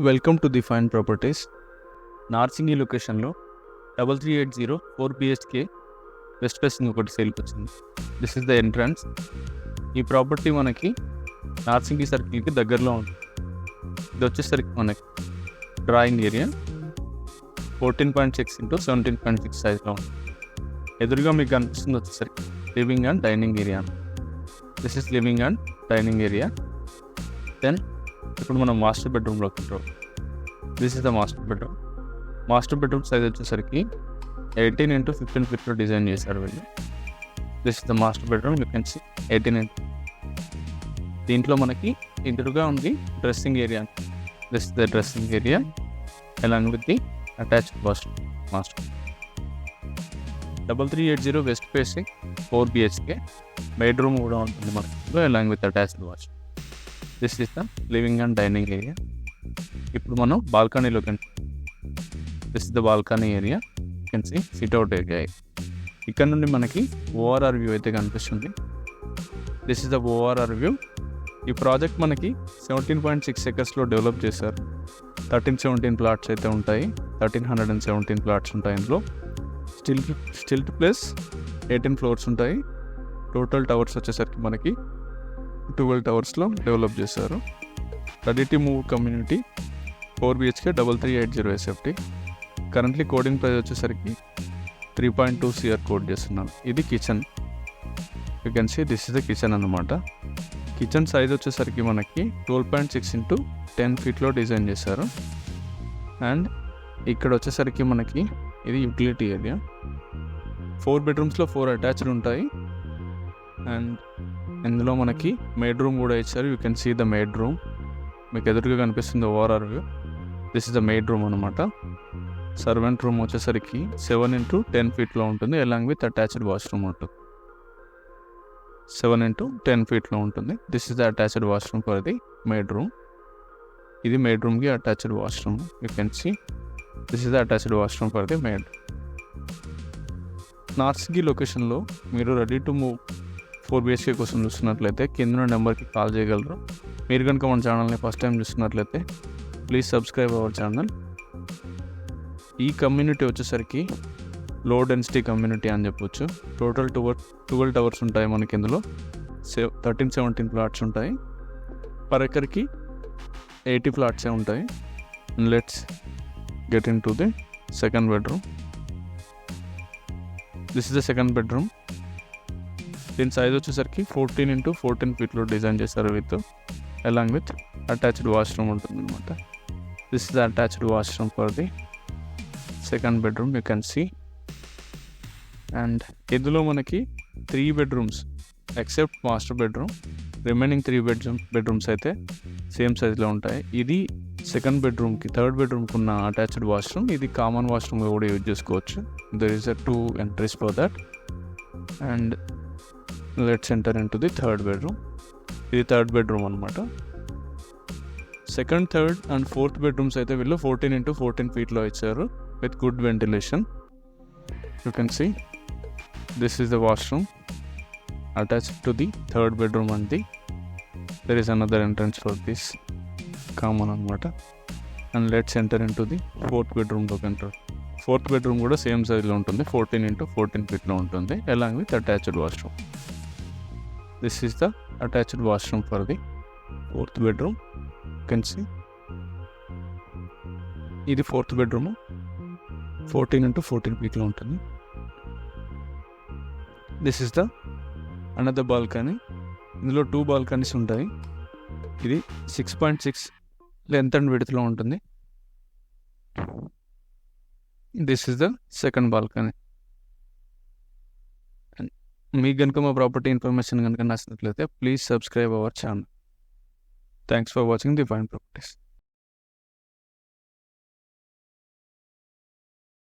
Welcome to the fine properties. Narsingi లొకేషన్లో 3380 4 BHK west facing ఒకటి సేల్కి వచ్చింది. This is the entrance. ఈ ప్రాపర్టీ మనకి నార్సింగి సర్కిల్కి దగ్గరలో ఉంది. ఇది వచ్చేసరికి మనకి డ్రాయింగ్ ఏరియా 14.6 x 17.6 సైజ్లో ఉంది. ఎదురుగా మీకు కనిపిస్తుంది వచ్చేసరికి living and dining area. This is living and dining area. Then ఇప్పుడు మనం మాస్టర్ బెడ్రూమ్లోకి ఉంటాం. This is the master bedroom. Master bedroom size వచ్చేసరికి 18 x 15 ఫీట్లో డిజైన్ చేశారు వీళ్ళు. This is the master bedroom. You can see 18 x. దీంట్లో మనకి ఎదురుగా ఉంది dressing area. This is the dressing area along with the attached washroom. Master 3380 west facing 4 BHK bedroom కూడా ఉంటుంది మనకి along with attached washroom. This is the living and dining area. ఇప్పుడు మనం బాల్కనీలోకి enter. This is the balcony area. You can see sit out area. ఇక్కడ నుండి మనకి ORR view అయితే కనిపిస్తుంది. This is the ORR view. ఈ ప్రాజెక్ట్ మనకి 17.6 acresలో డెవలప్ చేశారు. 1317 ప్లాట్స్ అయితే ఉంటాయి. 1317 ప్లాట్స్ ఉంటాయి. ఇందులో స్టిల్ట్ ప్లస్ 18 ఫ్లోర్స్ ఉంటాయి. టోటల్ టవర్స్ వచ్చేసరికి మనకి 12 టవర్స్లో డెవలప్ చేశారు. Ready to move community 4 BHK 3380 SFT. Currently quoting price వచ్చేసరికి 3.2 CR కోడ్ చేస్తున్నాను. ఇది kitchen. You can see this is the kitchen అన్నమాట. కిచెన్ సైజ్ వచ్చేసరికి మనకి 12.6 x 10 ఫీట్లో డిజైన్ చేశారు. అండ్ ఇక్కడ వచ్చేసరికి మనకి ఇది యూటిలిటీ ఏరియా. 4 బెడ్రూమ్స్లో 4 అటాచ్డ్ ఉంటాయి. అండ్ ఇందులో మనకి మేడ్ రూమ్ కూడా ఇచ్చారు. You can see the maid room. మీకు ఎదురుగా కనిపిస్తుంది ORR view. This is the maid room అనమాట. సర్వెంట్ రూమ్ వచ్చేసరికి 7 x 10 ఫీట్లో ఉంటుంది. అలాంగ్ విత్ అటాచ్డ్ వాష్రూమ్ ఉంటుంది. 7 x 10 ఫీట్లో ఉంటుంది. This is the attached washroom for the maid room. ఇది మేడ్ రూమ్కి attached washroom. You can see this is the attached washroom for the maid. Narsingi లొకేషన్లో మీరు రెడీ టు మూవ్ 4 BHK కోసం చూస్తున్నట్లయితే కింద నెంబర్కి కాల్ చేయగలరు. మీరు కనుక మన ఛానల్ని ఫస్ట్ టైం చూస్తున్నట్లయితే ప్లీజ్ సబ్స్క్రైబ్ అవర్ ఛానల్. ఈ కమ్యూనిటీ వచ్చేసరికి లో డెన్సిటీ కమ్యూనిటీ అని చెప్పొచ్చు. టోటల్ 12 టవర్స్ ఉంటాయి మనకి. ఇందులో 1317 ప్లాట్స్ ఉంటాయి. పర్ ఎకర్కి 80 ప్లాట్సే ఉంటాయి. Let's get into the second bedroom. This is the second bedroom. దీని సైజ్ వచ్చేసరికి 14 x 14 ఫీట్లో డిజైన్ చేశారు with along with attached washroom ఉంటుంది అనమాట. This is the attached washroom for the second bedroom. You can see. And ఇందులో మనకి 3 bedrooms except master bedroom. Remaining 3 bedrooms అయితే same సైజ్లో ఉంటాయి. ఇది సెకండ్ బెడ్రూమ్కి థర్డ్ బెడ్రూమ్కి ఉన్న అటాచ్డ్ వాష్రూమ్. ఇది కామన్ వాష్రూమ్గా కూడా యూజ్ చేసుకోవచ్చు. There is 2 entries for that. And let's enter into the third bedroom. ఇది థర్డ్ బెడ్రూమ్ అనమాట. Second, third and fourth bedrooms అయితే వీళ్ళు 14 x 14 ఫీట్లో ఇచ్చారు with good ventilation. You can see this is the washroom attached to the third bedroom and there is another entrance for this common అనమాట. And let's enter into the fourth బెడ్రూమ్లోకి enter. Fourth bedroom కూడా same సైజ్లో ఉంటుంది. 14 x 14 ఫీట్లో ఉంటుంది along with attached washroom. This is the attached washroom for the fourth bedroom. Can see ఇది fourth bedroom. 14 x 14 ఫీట్లో ఉంటుంది. This is the another balcony. ఇందులో 2 బాల్కనీస్ ఉంటాయి. ఇది 6.6 లెంత్ అండ్ విడ్త్లో ఉంటుంది. This is the second balcony. మీకు కనుక మా ప్రాపర్టీ ఇన్ఫర్మేషన్ కనుక నచ్చినట్లయితే please subscribe our channel. Thanks for watching the fine properties.